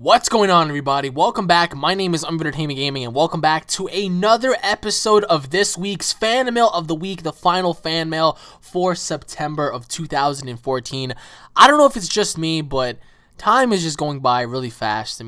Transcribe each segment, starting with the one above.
What's going on, everybody? Welcome back. My name is Untitled Gaming, and welcome back to another episode of this week's Fan Mail of the Week, the final fan mail for September of 2014. I don't know if it's just me, but time is just going by really fast.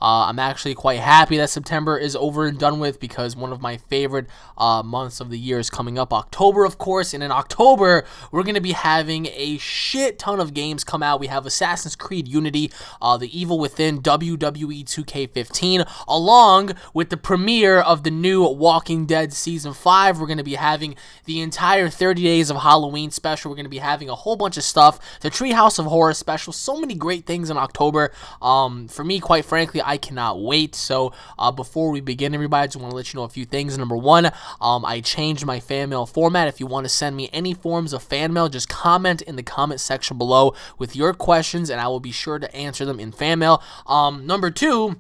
I'm actually quite happy that September is over and done with because one of my favorite months of the year is coming up, October, of course. And in October, we're going to be having a shit ton of games come out. We have Assassin's Creed Unity, The Evil Within, WWE 2K15, along with the premiere of the new Walking Dead Season 5. We're going to be having the entire 30 Days of Halloween special. We're going to be having a whole bunch of stuff. The Treehouse of Horror special. So many great things in October. For me, quite frankly, I cannot wait. So before we begin, everybody, I just want to let you know a few things. Number one, I changed my fan mail format. If you want to send me any forms of fan mail, just comment in the comment section below with your questions, and I will be sure to answer them in fan mail. Number two,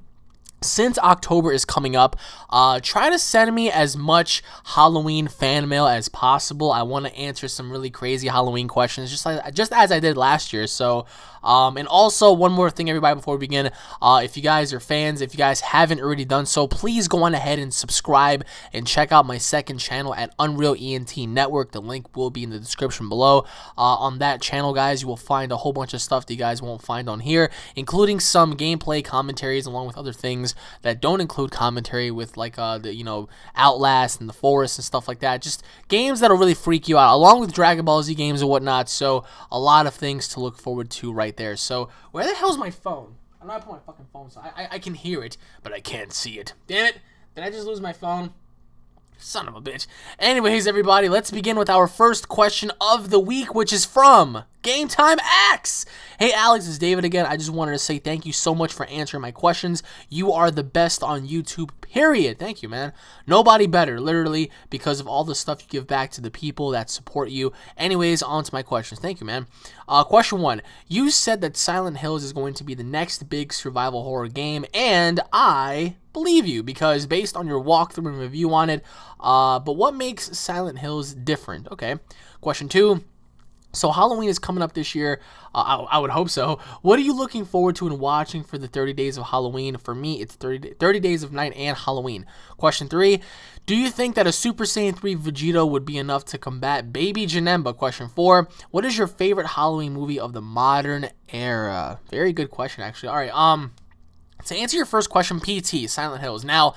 since October is coming up, try to send me as much Halloween fan mail as possible. I want to answer some really crazy Halloween questions, just as I did last year. So, and also one more thing, everybody, before we begin, if you guys are fans, if you guys haven't already done so, please go on ahead and subscribe and check out my second channel at UnrealEnt Network. The link will be in the description below. On that channel, guys, you will find a whole bunch of stuff that you guys won't find on here, including some gameplay commentaries along with other things that don't include commentary, with like Outlast and The Forest and stuff like that. Just games that'll really freak you out, along with Dragon Ball Z games and whatnot. So a lot of things to look forward to right there. So where the hell's my phone? I know I put my fucking phone, so I can hear it, but I can't see it. Damn it! Did I just lose my phone? Son of a bitch. Anyways, everybody, let's begin with our first question of the week, which is from Game Time X. Hey, Alex, it's David again. I just wanted to say thank you so much for answering my questions. You are the best on YouTube, period. Thank you, man. Nobody better, literally, because of all the stuff you give back to the people that support you. Anyways, on to my questions. Thank you, man. Question one. You said that Silent Hills is going to be the next big survival horror game, and I believe you, because based on your walkthrough and review on it, but what makes Silent Hills different? Okay. Question two. So Halloween is coming up this year. I would hope so. What are you looking forward to and watching for the 30 days of Halloween? For me, it's 30 Days of Night and Halloween. Question three. Do you think that a Super Saiyan 3 Vegeta would be enough to combat Baby Janemba? Question four. What is your favorite Halloween movie of the modern era? Very good question, actually. All right. To answer your first question, PT, Silent Hills. Now,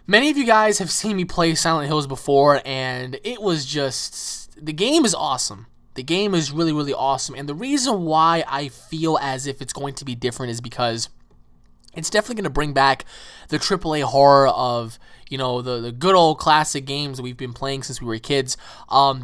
many of you guys have seen me play Silent Hills before, and it was just... the game is awesome. The game is really, really awesome. And the reason why I feel as if it's going to be different is because it's definitely going to bring back the AAA horror of, the good old classic games that we've been playing since we were kids.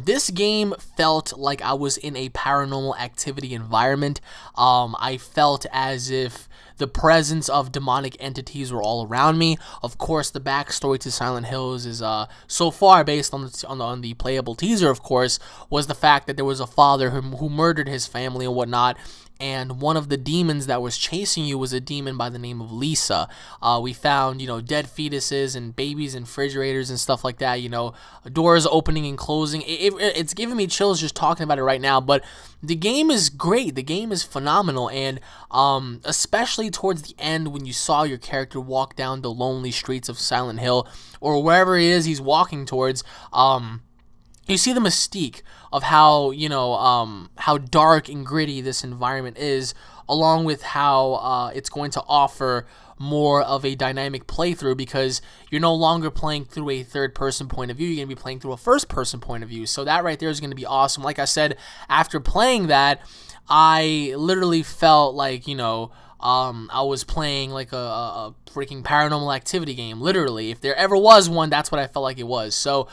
This game felt like I was in a Paranormal Activity environment. I felt as if the presence of demonic entities were all around me. Of course, the backstory to Silent Hills is so far, based on the playable teaser, of course, was the fact that there was a father who murdered his family and whatnot. And one of the demons that was chasing you was a demon by the name of Lisa. We found, dead fetuses and babies in refrigerators and stuff like that, doors opening and closing. It's giving me chills just talking about it right now, but the game is great. The game is phenomenal, and especially towards the end when you saw your character walk down the lonely streets of Silent Hill, or wherever it is he's walking towards, you see the mystique of how, how dark and gritty this environment is, along with how it's going to offer more of a dynamic playthrough, because you're no longer playing through a third-person point of view. You're going to be playing through a first-person point of view. So that right there is going to be awesome. Like I said, after playing that, I literally felt like, I was playing like a freaking Paranormal Activity game, literally. If there ever was one, that's what I felt like it was. So,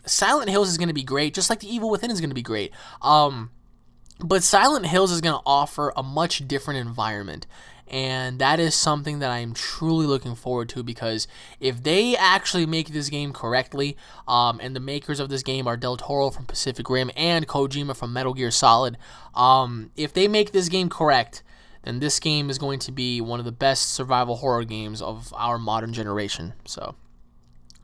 Silent Hills is going to be great, just like The Evil Within is going to be great. But Silent Hills is going to offer a much different environment, and that is something that I am truly looking forward to, because if they actually make this game correctly, and the makers of this game are Del Toro from Pacific Rim and Kojima from Metal Gear Solid, if they make this game correct, then this game is going to be one of the best survival horror games of our modern generation. So,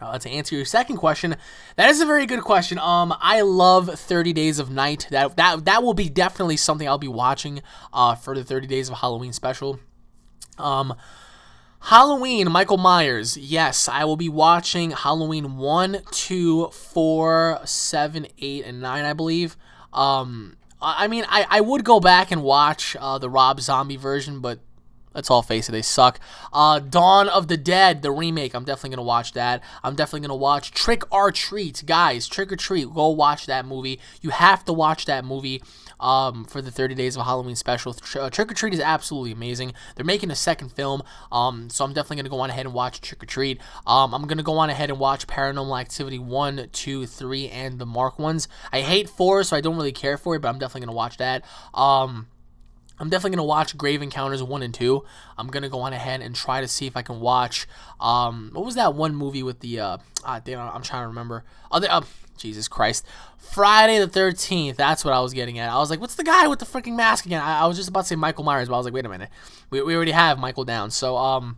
to answer your second question, that is a very good question. I love 30 Days of Night. That will be definitely something I'll be watching for the 30 Days of Halloween special. Um, Halloween, Michael Myers. Yes, I will be watching Halloween 1, 2, 4, 7, 8, and 9, I believe. I mean, I would go back and watch the Rob Zombie version, but let's all face it, they suck. Dawn of the Dead, the remake. I'm definitely going to watch that. I'm definitely going to watch Trick or Treat. Guys, Trick or Treat, go watch that movie. You have to watch that movie for the 30 Days of Halloween special. Trick or Treat is absolutely amazing. They're making a second film, so I'm definitely going to go on ahead and watch Trick or Treat. I'm going to go on ahead and watch Paranormal Activity 1, 2, 3, and the Mark ones. I hate 4, so I don't really care for it, but I'm definitely going to watch that. I'm definitely going to watch Grave Encounters 1 and 2. I'm going to go on ahead and try to see if I can watch, what was that one movie with the, damn, I'm trying to remember. Jesus Christ. Friday the 13th, that's what I was getting at. I was like, what's the guy with the freaking mask again? I was just about to say Michael Myers, but I was like, wait a minute. We already have Michael down. So,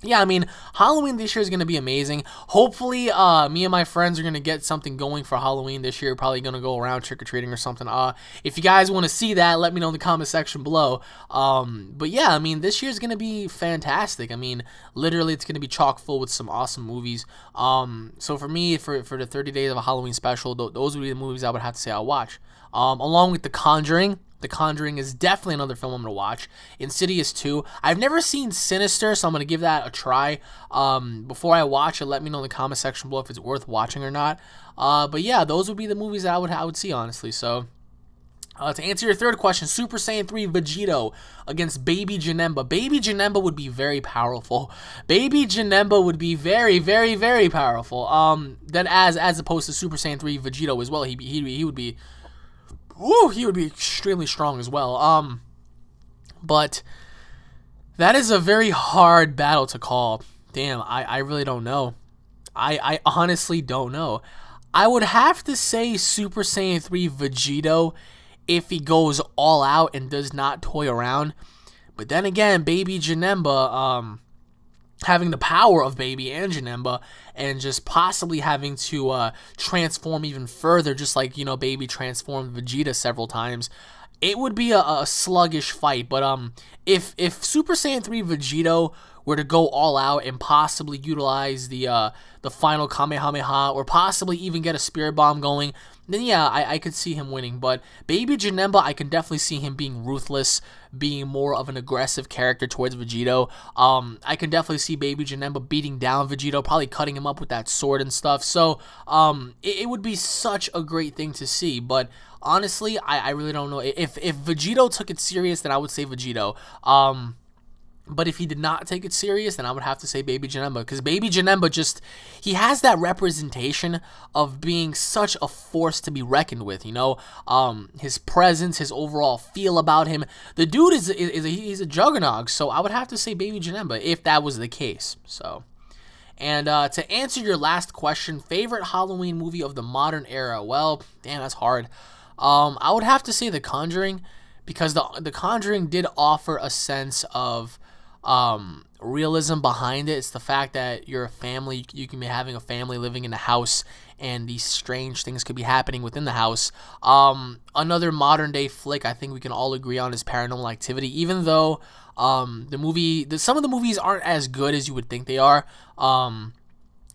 yeah, I mean, Halloween this year is going to be amazing. Hopefully, me and my friends are going to get something going for Halloween this year. Probably going to go around trick-or-treating or something. If you guys want to see that, let me know in the comment section below. But yeah, I mean, this year is going to be fantastic. I mean, literally, it's going to be chock full with some awesome movies. So for me, for the 30 Days of a Halloween special, those would be the movies I would have to say I'll watch. Along with The Conjuring. The Conjuring is definitely another film I'm going to watch. Insidious 2. I've never seen Sinister, so I'm going to give that a try. Before I watch it, let me know in the comment section below if it's worth watching or not. But yeah, those would be the movies that I would see, honestly. So, to answer your third question, Super Saiyan 3 Vegito against Baby Janemba. Baby Janemba would be very powerful. Baby Janemba would be very, very, very powerful. Then as opposed to Super Saiyan 3 Vegito as well, he would be... Woo, he would be extremely strong as well. But that is a very hard battle to call. Damn, I really don't know. I honestly don't know. I would have to say Super Saiyan 3 Vegito if he goes all out and does not toy around. But then again, Baby Janemba, having the power of Baby and Janemba, and just possibly having to transform even further, just like, you know, Baby transformed Vegeta several times, it would be a sluggish fight. But if Super Saiyan 3 Vegito were to go all out and possibly utilize the final Kamehameha, or possibly even get a Spirit Bomb going, then yeah, I could see him winning. But Baby Janemba, I can definitely see him being ruthless, being more of an aggressive character towards Vegito. I can definitely see Baby Janemba beating down Vegito, probably cutting him up with that sword and stuff. So it would be such a great thing to see. But honestly, I really don't know. If Vegito took it serious, then I would say Vegito. But if he did not take it serious, then I would have to say Baby Janemba. Because Baby Janemba just, he has that representation of being such a force to be reckoned with, you know? His presence, his overall feel about him. The dude he's a juggernaut. So I would have to say Baby Janemba if that was the case. So, and to answer your last question, favorite Halloween movie of the modern era? Well, damn, that's hard. I would have to say The Conjuring, because the Conjuring did offer a sense of realism behind it. It's the fact that you're a family, you can be having a family living in a house, and these strange things could be happening within the house. Another modern day flick I think we can all agree on is Paranormal Activity, even though some of the movies aren't as good as you would think they are.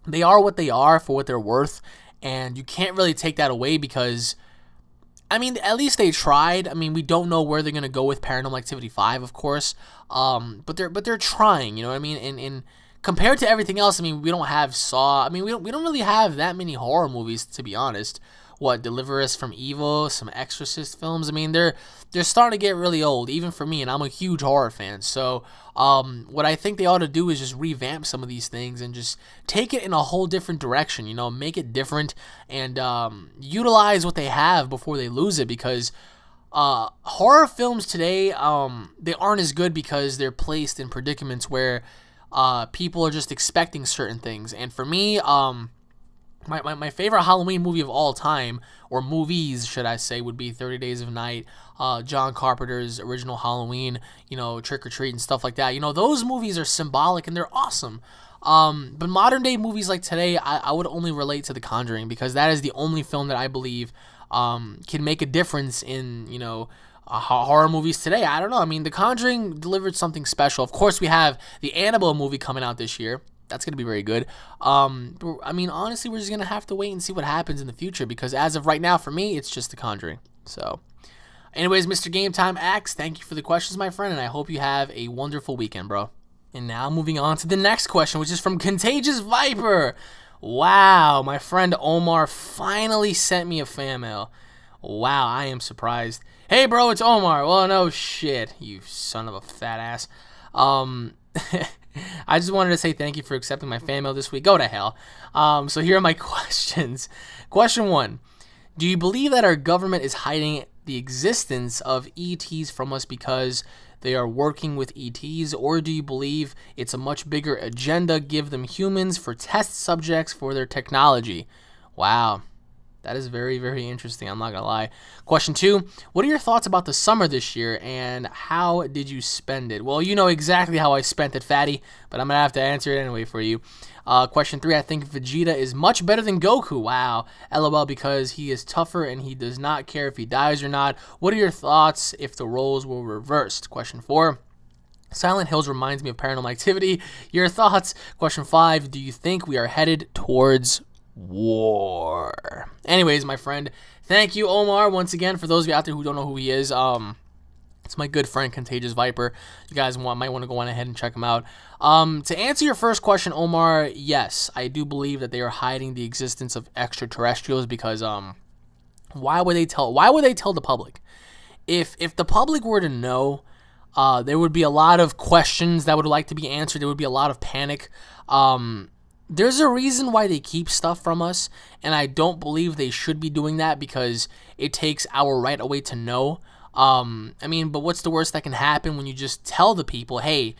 They are what they are for what they're worth, and you can't really take that away, because I mean, at least they tried. I mean, we don't know where they're gonna go with Paranormal Activity 5, of course. But they're trying, you know what I mean? And compared to everything else, I mean, we don't have Saw. I mean, we don't really have that many horror movies, to be honest. What, Deliver Us from Evil, some Exorcist films. I mean, they're starting to get really old, even for me, and I'm a huge horror fan. So, what I think they ought to do is just revamp some of these things and just take it in a whole different direction, you know, make it different, and utilize what they have before they lose it, because horror films today, they aren't as good because they're placed in predicaments where people are just expecting certain things. And for me, my favorite Halloween movie of all time, or movies, should I say, would be 30 Days of Night, John Carpenter's original Halloween, you know, Trick or Treat and stuff like that. You know, those movies are symbolic and they're awesome. But modern day movies like today, I would only relate to The Conjuring, because that is the only film that I believe can make a difference in, you know, horror movies today. I don't know. I mean, The Conjuring delivered something special. Of course, we have the Annabelle movie coming out this year. That's going to be very good. But, I mean, honestly, we're just going to have to wait and see what happens in the future, because as of right now, for me, it's just The Conjuring. So, anyways, Mr. Game Time X, thank you for the questions, my friend, and I hope you have a wonderful weekend, bro. And now moving on to the next question, which is from Contagious Viper. Wow, my friend Omar finally sent me a fan mail. Wow, I am surprised. Hey, bro, it's Omar. Well, no shit, you son of a fat ass. I just wanted to say thank you for accepting my fan mail this week. Go to hell. So here are my questions. Question 1. Do you believe that our government is hiding the existence of ETs from us because they are working with ETs, or do you believe it's a much bigger agenda, give them humans for test subjects for their technology? Wow. That is very, very interesting. I'm not going to lie. Question 2, what are your thoughts about the summer this year, and how did you spend it? Well, you know exactly how I spent it, fatty, but I'm going to have to answer it anyway for you. Question 3, I think Vegeta is much better than Goku. Wow. LOL, because he is tougher and he does not care if he dies or not. What are your thoughts if the roles were reversed? Question 4, Silent Hills reminds me of Paranormal Activity. Your thoughts? Question 5, do you think we are headed towards war? Anyways, my friend, thank you, Omar, once again. For those of you out there who don't know who he is, it's my good friend Contagious Viper. You guys might want to go on ahead and check him out. To answer your first question, Omar, yes, I do believe that they are hiding the existence of extraterrestrials, because why would they tell the public? If the public were to know, there would be a lot of questions that would like to be answered. There would be a lot of panic. There's a reason why they keep stuff from us, and I don't believe they should be doing that, because it takes our right away to know. I mean, but what's the worst that can happen when you just tell the people, hey,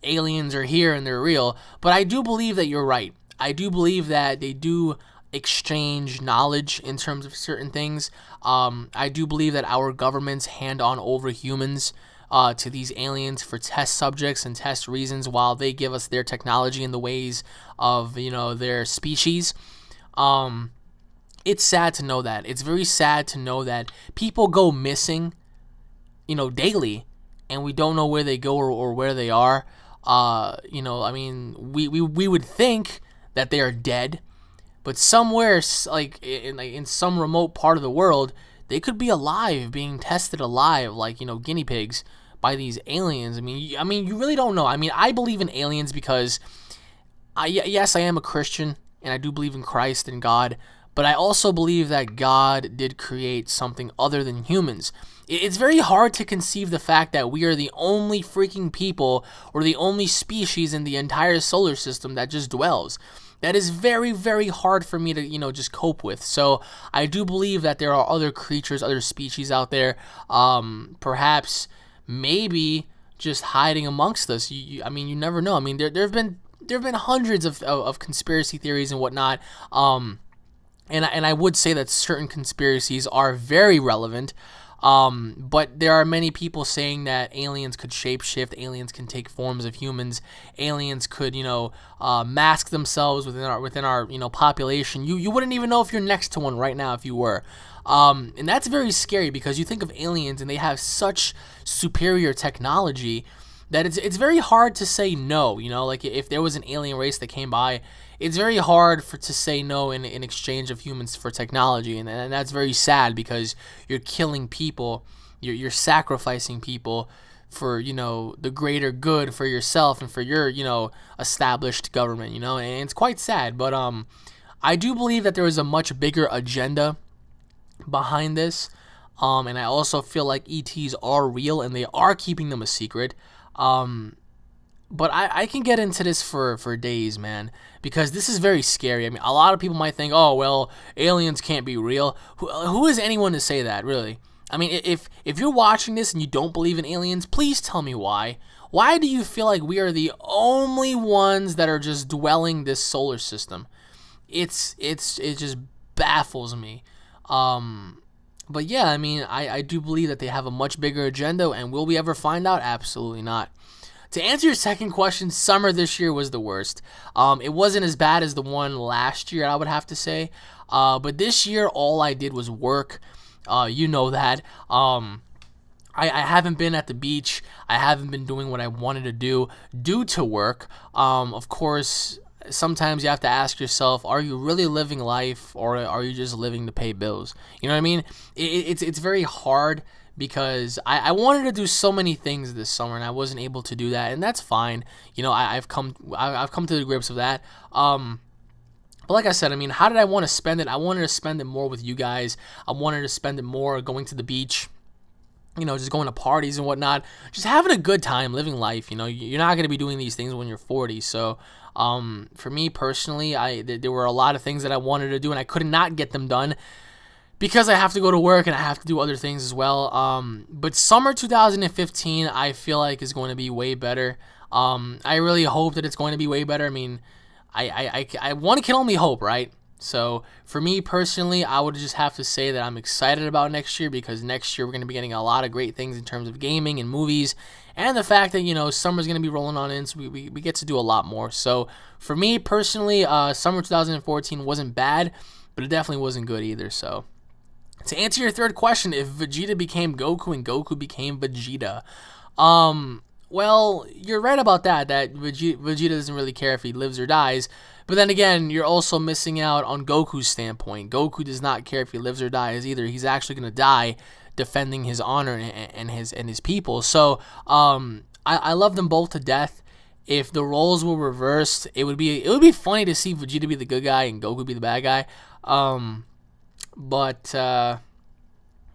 aliens are here and they're real? But I do believe that you're right. I do believe that they do exchange knowledge in terms of certain things. I do believe that our governments hand on over humans to these aliens for test subjects and test reasons, while they give us their technology in the ways of, their species. It's sad to know that. It's very sad to know that people go missing, daily, and we don't know where they go or where they are. I mean, we would think that they are dead, but somewhere, in some remote part of the world, they could be alive, being tested alive, like, guinea pigs, by these aliens. I mean, you really don't know. I mean, I believe in aliens because, yes, I am a Christian, and I do believe in Christ and God, but I also believe that God did create something other than humans. It's very hard to conceive the fact that we are the only freaking people, or the only species in the entire solar system that just dwells. That is very, very hard for me to, just cope with. So I do believe that there are other creatures, other species out there, perhaps, maybe just hiding amongst us. I mean, you never know. I mean, there have been hundreds of conspiracy theories and whatnot. And I would say that certain conspiracies are very relevant. But there are many people saying that aliens could shapeshift, aliens can take forms of humans, aliens could, mask themselves within our population. You wouldn't even know if you're next to one right now if you were. And that's very scary, because you think of aliens and they have such superior technology that it's very hard to say no. Like, if there was an alien race that came by, it's very hard to say no in exchange of humans for technology, and that's very sad, because you're killing people, you're sacrificing people for the greater good for yourself and for your established government, and it's quite sad. But I do believe that there is a much bigger agenda behind this, and I also feel like ETs are real and they are keeping them a secret. But I can get into this for days, man, because this is very scary. I mean, a lot of people might think, oh, well, aliens can't be real. Who is anyone to say that, really? I mean, if you're watching this and you don't believe in aliens, please tell me why. Why do you feel like we are the only ones that are just dwelling this solar system? It just baffles me. But yeah, I mean, I do believe that they have a much bigger agenda, and will we ever find out? Absolutely not. To answer your second question, summer this year was the worst. It wasn't as bad as the one last year, I would have to say. But this year, all I did was work. You know that. I haven't been at the beach. I haven't been doing what I wanted to do due to work. Of course, sometimes you have to ask yourself, are you really living life, or are you just living to pay bills? You know what I mean? It's very hard because I wanted to do so many things this summer and I wasn't able to do that, and that's fine. You know, I've come to the grips with that. But like I said, I mean, how did I want to spend it? I wanted to spend it more with you guys. I wanted to spend it more going to the beach, you know, just going to parties and whatnot, just having a good time, living life. You know, you're not going to be doing these things when you're 40. So for me personally, there were a lot of things that I wanted to do, and I could not get them done because I have to go to work and I have to do other things as well. But summer 2015, I feel like is going to be way better. I really hope that it's going to be way better. I mean, one can only hope, right? So for me personally, I would just have to say that I'm excited about next year, because next year we're going to be getting a lot of great things in terms of gaming and movies, and the fact that, you know, summer's going to be rolling on in, so we get to do a lot more. So for me personally, summer 2014 wasn't bad, but it definitely wasn't good either. So to answer your third question, if Vegeta became Goku and Goku became Vegeta, well, you're right about that Vegeta doesn't really care if he lives or dies. But then again, you're also missing out on Goku's standpoint. Goku does not care if he lives or dies either. He's actually going to die defending his honor and his people. So I love them both to death. If the roles were reversed, it would be funny to see Vegeta be the good guy and Goku be the bad guy. But I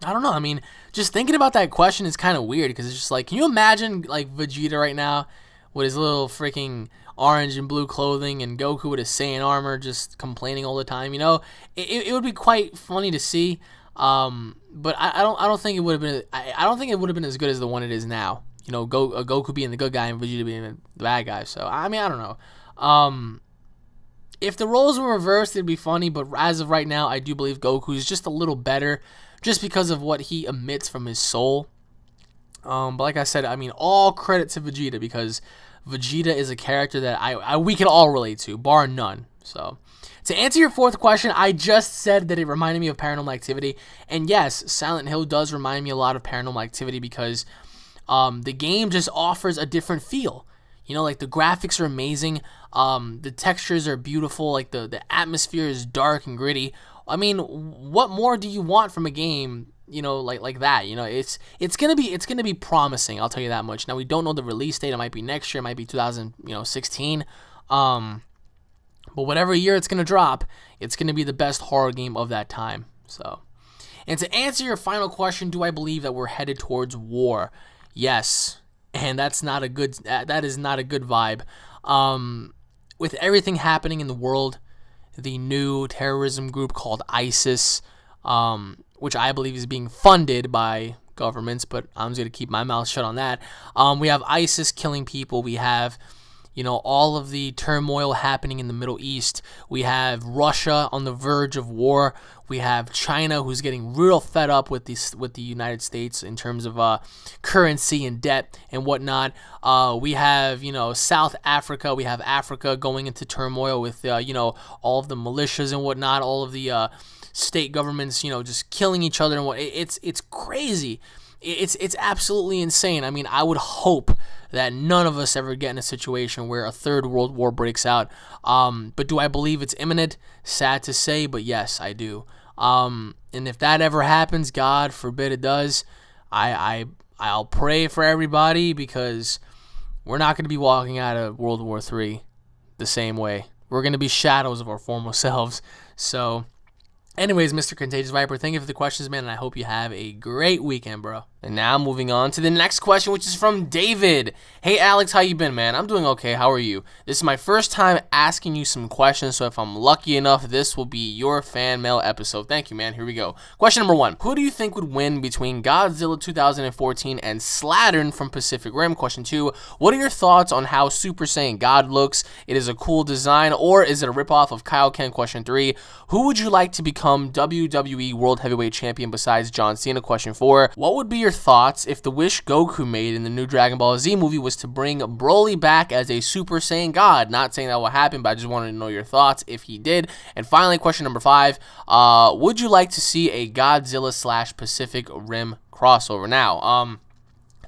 don't know. I mean, just thinking about that question is kind of weird, because it's just like, can you imagine like Vegeta right now with his little freaking orange and blue clothing, and Goku with his Saiyan armor just complaining all the time? You know, it would be quite funny to see. But I don't think it would have been. I don't think it would have been as good as the one it is now. You know, Goku being the good guy and Vegeta being the bad guy. So I mean, I don't know. If the roles were reversed, it'd be funny. But as of right now, I do believe Goku is just a little better, just because of what he emits from his soul. But like I said, I mean, all credit to Vegeta, because Vegeta is a character that we can all relate to, bar none. So to answer your fourth question, I just said that it reminded me of Paranormal Activity. And yes, Silent Hill does remind me a lot of Paranormal Activity, because the game just offers a different feel. You know, like the graphics are amazing. The textures are beautiful. Like the atmosphere is dark and gritty. I mean, what more do you want from a game, you know, like that? You know, it's gonna be promising, I'll tell you that much. Now, we don't know the release date. It might be next year, it might be 2016. But whatever year it's gonna drop, it's gonna be the best horror game of that time. So, and to answer your final question, do I believe that we're headed towards war? Yes, and that is not a good vibe. With everything happening in the world, the new terrorism group called ISIS, which I believe is being funded by governments, but I'm just going to keep my mouth shut on that. We have ISIS killing people. We have, you know, all of the turmoil happening in the Middle East. We have Russia on the verge of war. We have China, who's getting real fed up with the United States in terms of currency and debt and whatnot. We have, you know, South Africa. We have Africa going into turmoil with, you know, all of the militias and whatnot, all of the state governments, you know, just killing each other and what. It's crazy. It's absolutely insane. I mean, I would hope that none of us ever get in a situation where a third world war breaks out. But do I believe it's imminent? Sad to say, but yes, I do. And if that ever happens, God forbid it does, I'll pray for everybody, because we're not going to be walking out of World War III the same way. We're going to be shadows of our former selves. So, anyways, Mr. Contagious Viper, thank you for the questions, man, and I hope you have a great weekend, bro. And now moving on to the next question, which is from David. Hey, Alex, how you been, man? I'm doing okay. How are you? This is my first time asking you some questions, so if I'm lucky enough, this will be your fan mail episode. Thank you, man. Here we go. Question number 1. Who do you think would win between Godzilla 2014 and Slattern from Pacific Rim? Question 2. What are your thoughts on how Super Saiyan God looks? It is a cool design, or is it a ripoff of Kaioken? Question 3. Who would you like to become WWE World Heavyweight Champion besides John Cena? Question 4. What would be your thoughts if the wish Goku made in the new Dragon Ball Z movie was to bring Broly back as a Super Saiyan God? Not saying that will happen, but I just wanted to know your thoughts if he did. And finally, question number 5, would you like to see a Godzilla / Pacific Rim crossover? Now,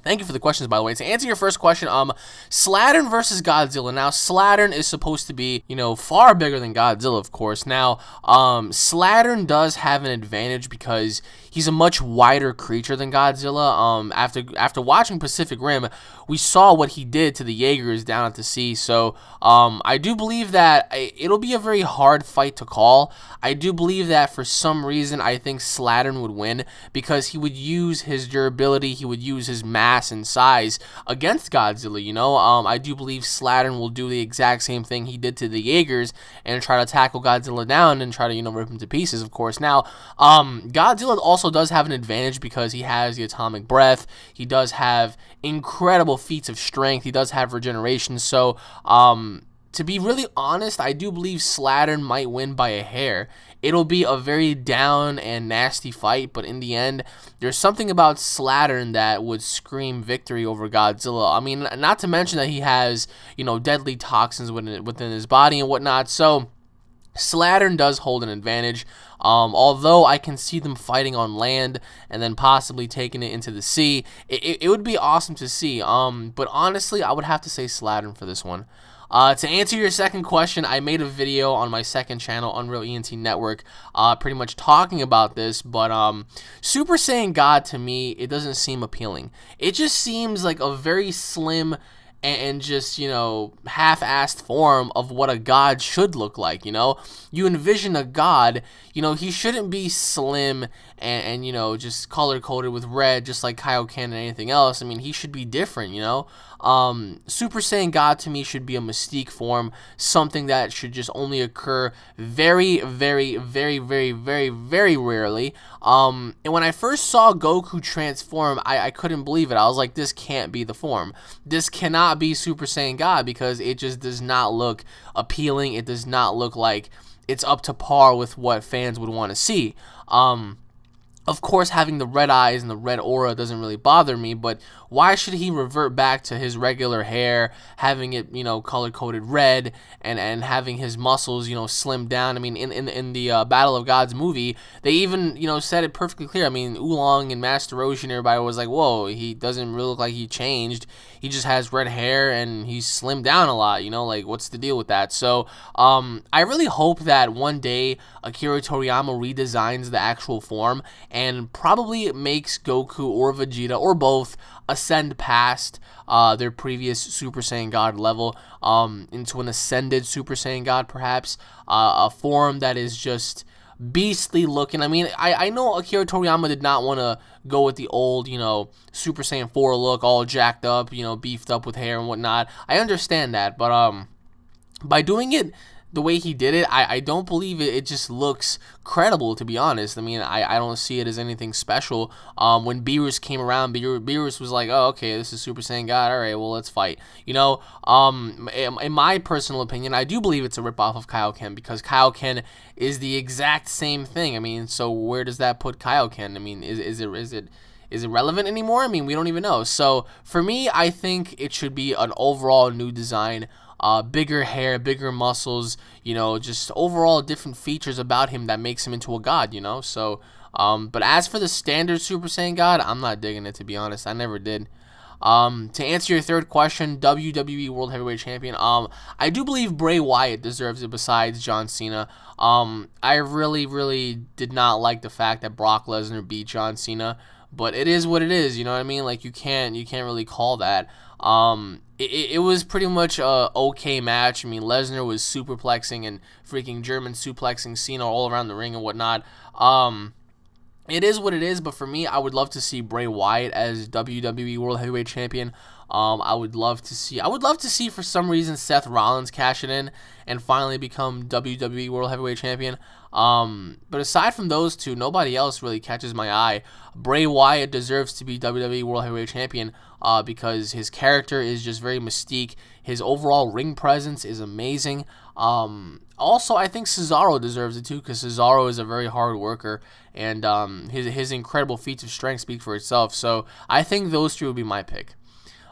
Thank you for the questions, by the way. To answer your first question, Slattern versus Godzilla. Now, Slattern is supposed to be, far bigger than Godzilla, of course. Now, Slattern does have an advantage because he's a much wider creature than Godzilla. After watching Pacific Rim, we saw what he did to the Jaegers down at the sea. So, I do believe that it'll be a very hard fight to call. I do believe that for some reason, I think Slattern would win because he would use his durability, he would use his mass and size against Godzilla, I do believe Slattern will do the exact same thing he did to the Jaegers and try to tackle Godzilla down and try to, rip him to pieces, of course. Now, Godzilla also does have an advantage because he has the atomic breath. He does have incredible feats of strength. He does have regeneration. So, to be really honest, I do believe Slattern might win by a hair. It'll be a very down and nasty fight, but in the end, there's something about Slattern that would scream victory over Godzilla. I mean, not to mention that he has, deadly toxins within his body and whatnot, so Slattern does hold an advantage, although I can see them fighting on land and then possibly taking it into the sea. It would be awesome to see, but honestly, I would have to say Slattern for this one. To answer your second question, I made a video on my second channel, UnrealEnt Network, pretty much talking about this, but Super Saiyan God, to me, it doesn't seem appealing. It just seems like a very slim and just, half-assed form of what a god should look like, You envision a god, he shouldn't be slim and just color-coded with red just like Kaioken and anything else. I mean, he should be different, Super Saiyan God to me should be a mystique form, something that should just only occur very, very, very, very, very, very rarely. And when I first saw Goku transform, I couldn't believe it. I was like, this can't be the form. This cannot be Super Saiyan God because it just does not look appealing. It does not look like it's up to par with what fans would want to see. Of course, having the red eyes and the red aura doesn't really bother me, but why should he revert back to his regular hair, having it, color-coded red, and having his muscles, slimmed down? I mean, in the Battle of Gods movie, they even, said it perfectly clear. I mean, Oolong and Master Roshi and everybody was like, whoa, he doesn't really look like he changed. He just has red hair, and he's slimmed down a lot, like, what's the deal with that? So, I really hope that one day Akira Toriyama redesigns the actual form, and probably makes Goku or Vegeta or both ascend past their previous Super Saiyan God level into an ascended Super Saiyan God, perhaps a form that is just beastly looking. I mean, I know Akira Toriyama did not want to go with the old, Super Saiyan 4 look, all jacked up, beefed up with hair and whatnot. I understand that, but by doing it the way he did it, I don't believe it just looks credible, to be honest. I mean, I don't see it as anything special. When Beerus came around, Beerus was like, oh, okay, this is Super Saiyan God, alright, well, let's fight. In my personal opinion, I do believe it's a ripoff of Kaioken, because Kaioken is the exact same thing. I mean, so where does that put Kaioken? I mean, is it relevant anymore? I mean, we don't even know. So, for me, I think it should be an overall new design. Bigger hair, bigger muscles, just overall different features about him that makes him into a god, So, but as for the standard Super Saiyan God, I'm not digging it, to be honest. I never did. To answer your third question, WWE World Heavyweight Champion, I do believe Bray Wyatt deserves it besides John Cena. I really, really did not like the fact that Brock Lesnar beat John Cena, but it is what it is, you know what I mean? Like, you can't really call that. It was pretty much a okay match. I mean, Lesnar was superplexing and freaking German suplexing Cena all around the ring and whatnot. It is what it is, but for me, I would love to see Bray Wyatt as WWE World Heavyweight Champion. I would love to see for some reason Seth Rollins cash it in and finally become WWE World Heavyweight Champion. But aside from those two, nobody else really catches my eye. Bray Wyatt deserves to be WWE World Heavyweight Champion because his character is just very mystique. His overall ring presence is amazing. Also, I think Cesaro deserves it too, because Cesaro is a very hard worker, and his incredible feats of strength speak for itself. So I think those three would be my pick.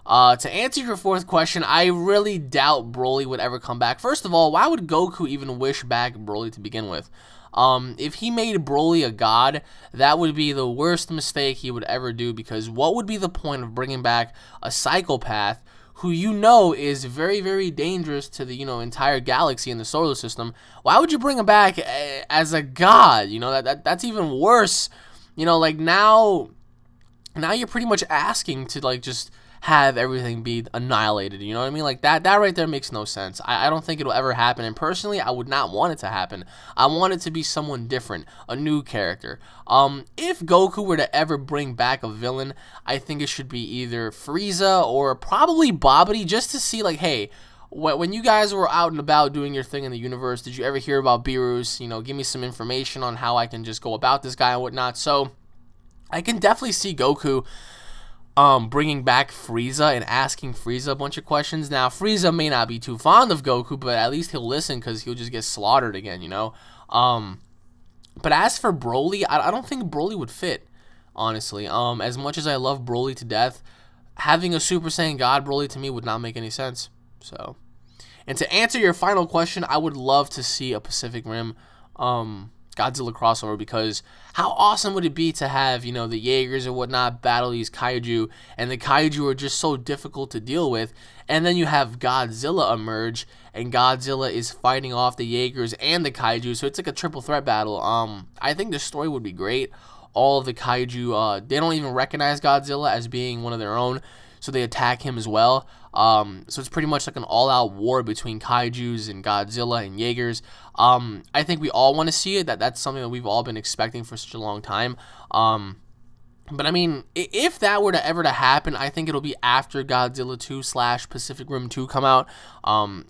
To answer your fourth question, I really doubt Broly would ever come back. First of all, why would Goku even wish back Broly to begin with? If he made Broly a god, that would be the worst mistake he would ever do, because what would be the point of bringing back a psychopath who is very, very dangerous to the, entire galaxy and the solar system? Why would you bring him back as a god? That's even worse. Like now you're pretty much asking to like just have everything be annihilated. You know what I mean? Like that right there makes no sense. I don't think it'll ever happen. And personally, I would not want it to happen. I want it to be someone different, a new character. If Goku were to ever bring back a villain, I think it should be either Frieza or probably Babidi, just to see like, hey, when you guys were out and about doing your thing in the universe, did you ever hear about Beerus? Give me some information on how I can just go about this guy and whatnot. So I can definitely see Goku bringing back Frieza and asking Frieza a bunch of questions. Now, Frieza may not be too fond of Goku, but at least he'll listen, because he'll just get slaughtered again, But as for Broly, I don't think Broly would fit, honestly. As much as I love Broly to death, having a Super Saiyan God Broly to me would not make any sense. So, and to answer your final question, I would love to see a Pacific Rim Godzilla crossover, because how awesome would it be to have, the Jaegers and whatnot battle these kaiju, and the kaiju are just so difficult to deal with, and then you have Godzilla emerge, and Godzilla is fighting off the Jaegers and the kaiju, so it's like a triple threat battle. I think the story would be great. All of the kaiju, they don't even recognize Godzilla as being one of their own, so they attack him as well. So it's pretty much like an all-out war between kaijus and Godzilla and Jaegers. I think we all want to see it. That's something that we've all been expecting for such a long time. But I mean, if that were to ever to happen, I think it'll be after Godzilla 2 / Pacific Rim 2 come out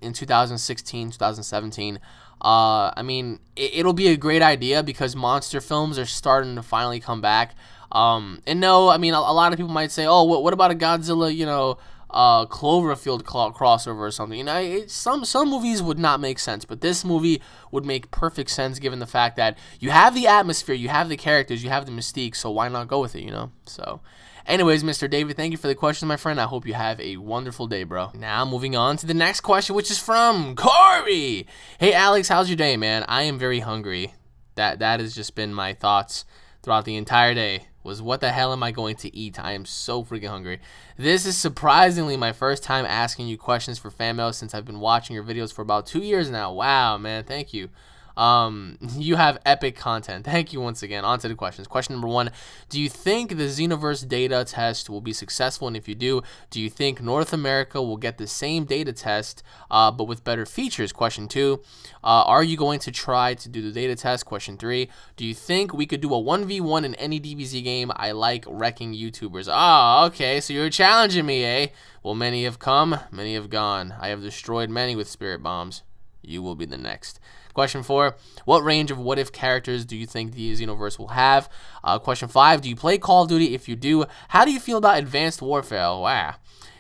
in 2016, 2017. I mean, it'll be a great idea, because monster films are starting to finally come back. And no, I mean, a lot of people might say, oh, what about a Godzilla, Cloverfield crossover or something? Some movies would not make sense, but this movie would make perfect sense, given the fact that you have the atmosphere, you have the characters, you have the mystique, so why not go with it, So, anyways, Mr. David, thank you for the question, my friend. I hope you have a wonderful day, bro. Now, moving on to the next question, which is from Corey. Hey, Alex, how's your day, man? I am very hungry. That has just been my thoughts throughout the entire day. Was what the hell am I going to eat? I am so freaking hungry. This is surprisingly my first time asking you questions for fan mail since I've been watching your videos for about 2 years now. Wow, man, thank you. You have epic content. Thank you once again. On to the questions. Question number 1, do you think the Xenoverse data test will be successful? And if you do you think North America will get the same data test, but with better features? Question 2, are you going to try to do the data test? Question 3, do you think we could do a 1v1 in any DBZ game? I like wrecking YouTubers. Oh, okay, so you're challenging me, eh? Well, many have come, many have gone. I have destroyed many with spirit bombs. You will be the next. Question 4, what range of what-if characters do you think the Xenoverse will have? Question 5, do you play Call of Duty? If you do, how do you feel about Advanced Warfare? Wow.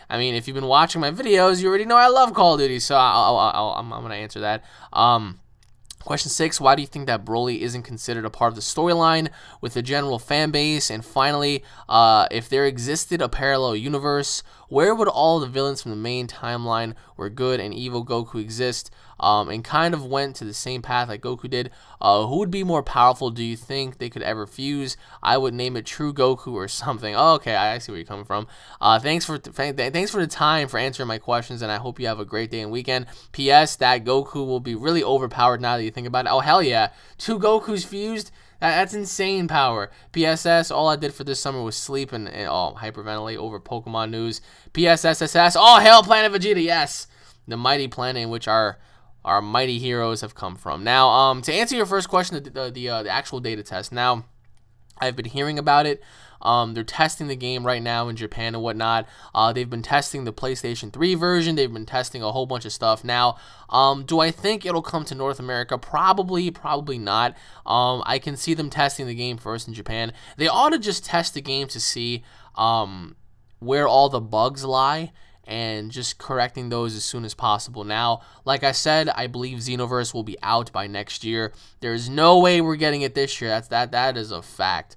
I mean, if you've been watching my videos, you already know I love Call of Duty, so I'm going to answer that. Question 6, why do you think that Broly isn't considered a part of the storyline with the general fan base? And finally, if there existed a parallel universe, where would all the villains from the main timeline where good and evil Goku exist and kind of went to the same path like Goku did, who would be more powerful? Do you think they could ever fuse? I would name it True Goku or something. Oh, okay, I see where you're coming from. Thanks for the time for answering my questions, and I hope you have a great day and weekend. P.S. That Goku will be really overpowered now that you think about it. Oh, hell yeah. 2 Gokus fused? That's insane power. PSS, all I did for this summer was sleep and hyperventilate over Pokemon news. PSSSS, oh, hell, Planet Vegeta, yes. The mighty planet in which our mighty heroes have come from. Now, to answer your first question, the actual data test. Now, I've been hearing about it. They're testing the game right now in Japan and whatnot. They've been testing the PlayStation 3 version. They've been testing a whole bunch of stuff. Now, do I think it'll come to North America? Probably not. I can see them testing the game first in Japan. They ought to just test the game to see where all the bugs lie, and just correcting those as soon as possible. Now, like I said, I believe Xenoverse will be out by next year. There's no way we're getting it this year. That is a fact.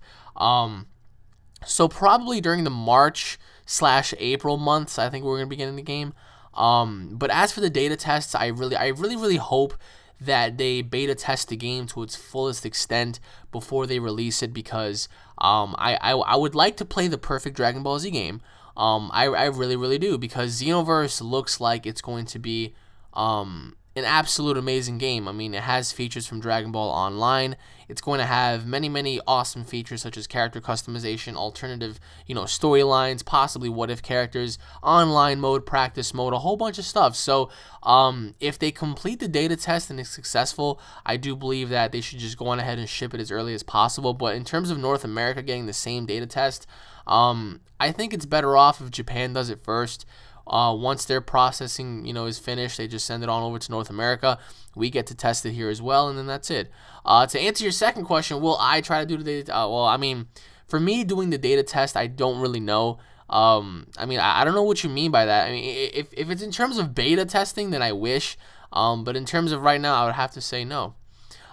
So probably during the March/April months, I think we're gonna be getting the game. But as for the data tests, I really hope that they beta test the game to its fullest extent before they release it, because I would like to play the perfect Dragon Ball Z game. I really, really do, because Xenoverse looks like it's going to be an absolute amazing game. I mean, it has features from Dragon Ball Online. It's going to have many, many awesome features such as character customization, alternative, storylines, possibly what-if characters, online mode, practice mode, a whole bunch of stuff. So, if they complete the data test and it's successful, I do believe that they should just go on ahead and ship it as early as possible. But in terms of North America getting the same data test, I think it's better off if Japan does it first. Once their processing, is finished, they just send it on over to North America. We get to test it here as well, and then that's it. To answer your second question, will I try to do the data? Well, I mean, for me, doing the data test, I don't really know. I don't know what you mean by that. I mean, if it's in terms of beta testing, then I wish. But in terms of right now, I would have to say no.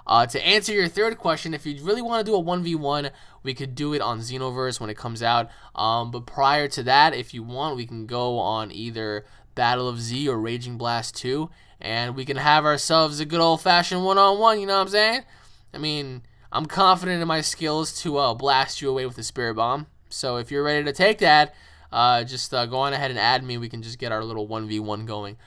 To answer your third question, if you really want to do a 1v1, we could do it on Xenoverse when it comes out. But prior to that, if you want, we can go on either Battle of Z or Raging Blast 2, and we can have ourselves a good old-fashioned one-on-one, you know what I'm saying? I mean, I'm confident in my skills to blast you away with a Spirit Bomb. So if you're ready to take that, just go on ahead and add me. We can just get our little 1v1 going.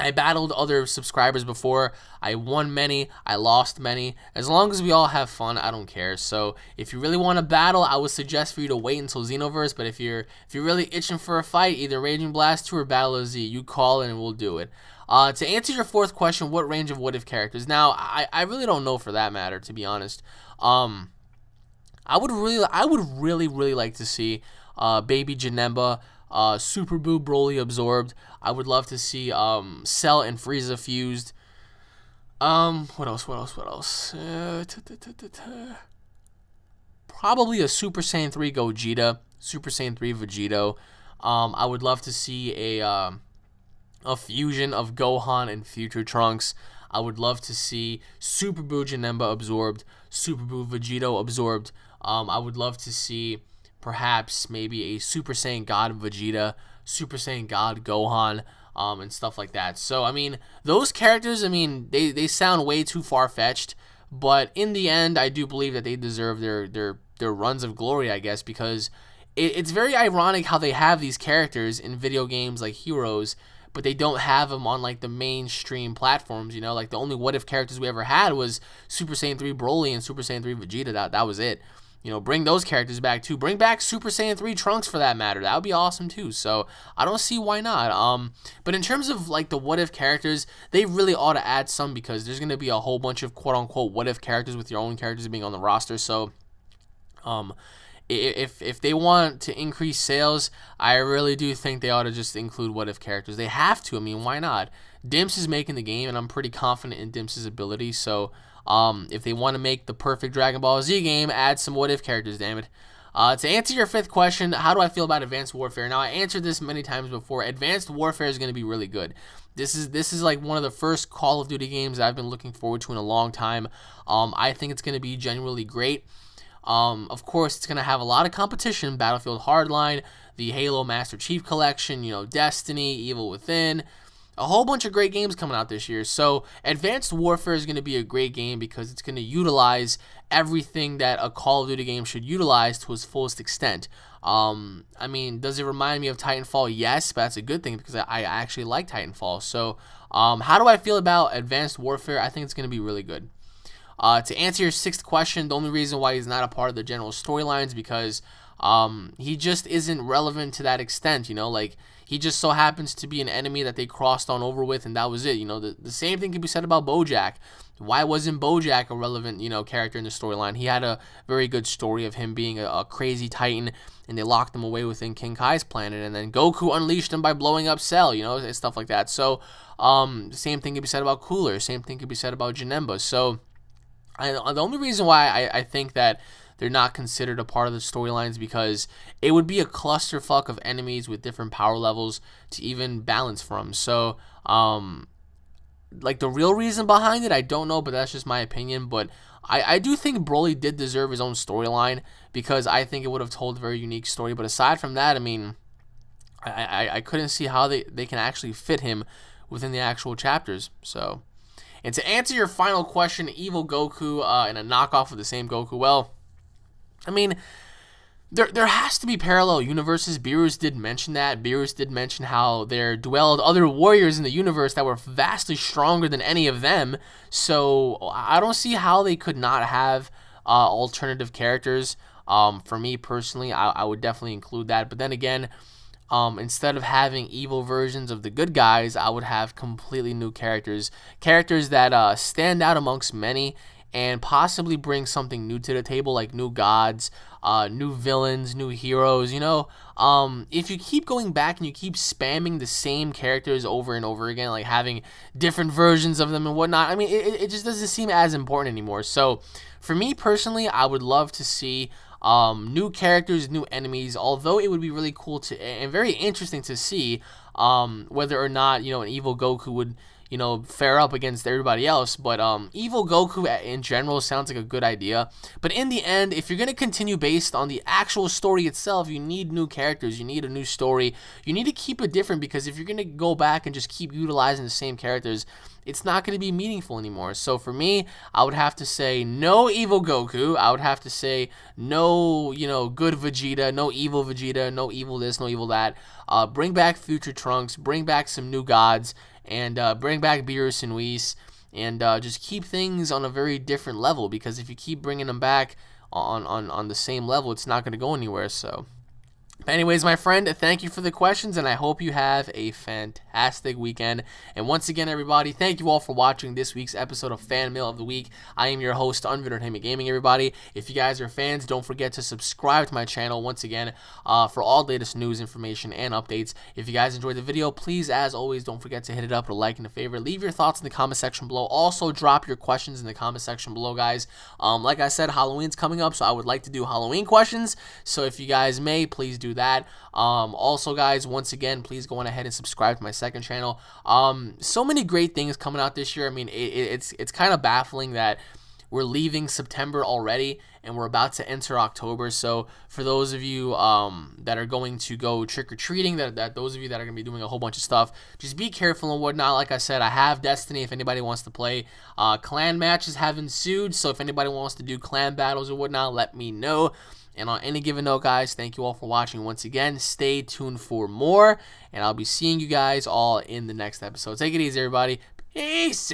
I battled other subscribers before. I won many. I lost many. As long as we all have fun, I don't care. So if you really want to battle, I would suggest for you to wait until Xenoverse. But if you're really itching for a fight, either Raging Blast 2 or Battle of Z, you call it and we'll do it. To answer your fourth question, what range of what-if characters? Now, I really don't know for that matter, to be honest. I would really like to see Baby Janemba, Super Boo Broly absorbed. I would love to see Cell and Frieza fused. What else? Probably a Super Saiyan 3 Gogeta, Super Saiyan 3 Vegito. I would love to see a fusion of Gohan and Future Trunks. I would love to see Super Boo Janemba absorbed, Super Boo Vegito absorbed. I would love to see perhaps maybe a Super Saiyan God Vegeta, Super Saiyan God Gohan, and stuff like that. So, I mean, those characters, I mean, they sound way too far-fetched, but in the end, I do believe that they deserve their runs of glory, I guess, because it's very ironic how they have these characters in video games like Heroes, but they don't have them on, like, the mainstream platforms, like, the only what-if characters we ever had was Super Saiyan 3 Broly and Super Saiyan 3 Vegeta. That was it. Bring those characters back too. Bring back Super Saiyan 3 Trunks for that matter. That would be awesome too. So I don't see why not. But in terms of like the what if characters, they really ought to add some, because there's gonna be a whole bunch of quote unquote what if characters with your own characters being on the roster. So if they want to increase sales, I really do think they ought to just include what if characters. They have to. I mean, why not? Dimps is making the game, and I'm pretty confident in Dimps' ability. So if they want to make the perfect Dragon Ball Z game, add some what-if characters, damn it. To answer your fifth question, how do I feel about Advanced Warfare? Now, I answered this many times before. Advanced Warfare is going to be really good. This is like one of the first Call of Duty games that I've been looking forward to in a long time. I think it's going to be genuinely great. Of course, it's going to have a lot of competition. Battlefield Hardline, the Halo Master Chief Collection, Destiny, Evil Within. A whole bunch of great games coming out this year. So Advanced Warfare is going to be a great game because it's going to utilize everything that a Call of Duty game should utilize to its fullest extent. I mean, does it remind me of Titanfall? Yes, but that's a good thing because I actually like Titanfall. So how do I feel about Advanced Warfare? I think it's going to be really good. To answer your sixth question, the only reason why he's not a part of the general storylines because he just isn't relevant to that extent, like he just so happens to be an enemy that they crossed on over with, and that was it. The same thing can be said about BoJack. Why wasn't BoJack a relevant, character in the storyline? He had a very good story of him being a crazy titan, and they locked him away within King Kai's planet, and then Goku unleashed him by blowing up Cell, and stuff like that. So, same thing can be said about Cooler. Same thing can be said about Janemba. So, the only reason why I think that they're not considered a part of the storylines because it would be a clusterfuck of enemies with different power levels to even balance from. So, like the real reason behind it, I don't know, but that's just my opinion. But I do think Broly did deserve his own storyline because I think it would have told a very unique story. But aside from that, I mean, I couldn't see how they can actually fit him within the actual chapters. So, And to answer your final question, evil Goku and a knockoff of the same Goku, well, I mean, there has to be parallel universes. Beerus did mention that. Beerus did mention how there dwelled other warriors in the universe that were vastly stronger than any of them. So I don't see how they could not have alternative characters. For me personally, I would definitely include that. But then again, instead of having evil versions of the good guys, I would have completely new characters. Characters that stand out amongst many and possibly bring something new to the table, like new gods, new villains, new heroes. If you keep going back and you keep spamming the same characters over and over again, like having different versions of them and whatnot, I mean, it just doesn't seem as important anymore. So for me personally, I would love to see new characters, new enemies, although it would be really cool to and very interesting to see whether or not, an evil Goku would fare up against everybody else. But evil Goku in general sounds like a good idea. But in the end, if you're going to continue based on the actual story itself, you need new characters, you need a new story, you need to keep it different, because if you're going to go back and just keep utilizing the same characters, it's not going to be meaningful anymore. So for me, I would have to say no evil Goku. I would have to say no, good Vegeta, no evil Vegeta, no evil this, no evil that. Bring back future Trunks, bring back some new gods, and bring back Beerus and Whis, and just keep things on a very different level, because if you keep bringing them back on the same level, it's not going to go anywhere. So anyways, my friend, thank you for the questions, and I hope you have a fantastic weekend. And once again, everybody, thank you all for watching this week's episode of Fan Mail of the Week. I am your host, Untitled Gaming, everybody. If you guys are fans, don't forget to subscribe to my channel once again for all the latest news, information, and updates. If you guys enjoyed the video, please, as always, don't forget to hit it up with a like and a favorite. Leave your thoughts in the comment section below. Also, drop your questions in the comment section below, guys. Like I said, Halloween's coming up, so I would like to do Halloween questions. So if you guys may, please do that. Also, guys, once again, please go on ahead and subscribe to my second channel. So many great things coming out this year. I mean, it's kind of baffling that we're leaving September already and we're about to enter October. So for those of you that are going to go trick-or-treating, that those of you that are going to be doing a whole bunch of stuff, just be careful and whatnot. Like I said, I have Destiny if anybody wants to play. Clan matches have ensued, so if anybody wants to do clan battles or whatnot, let me know. And on any given note, guys, thank you all for watching once again. Stay tuned for more, and I'll be seeing you guys all in the next episode. Take it easy, everybody. Peace.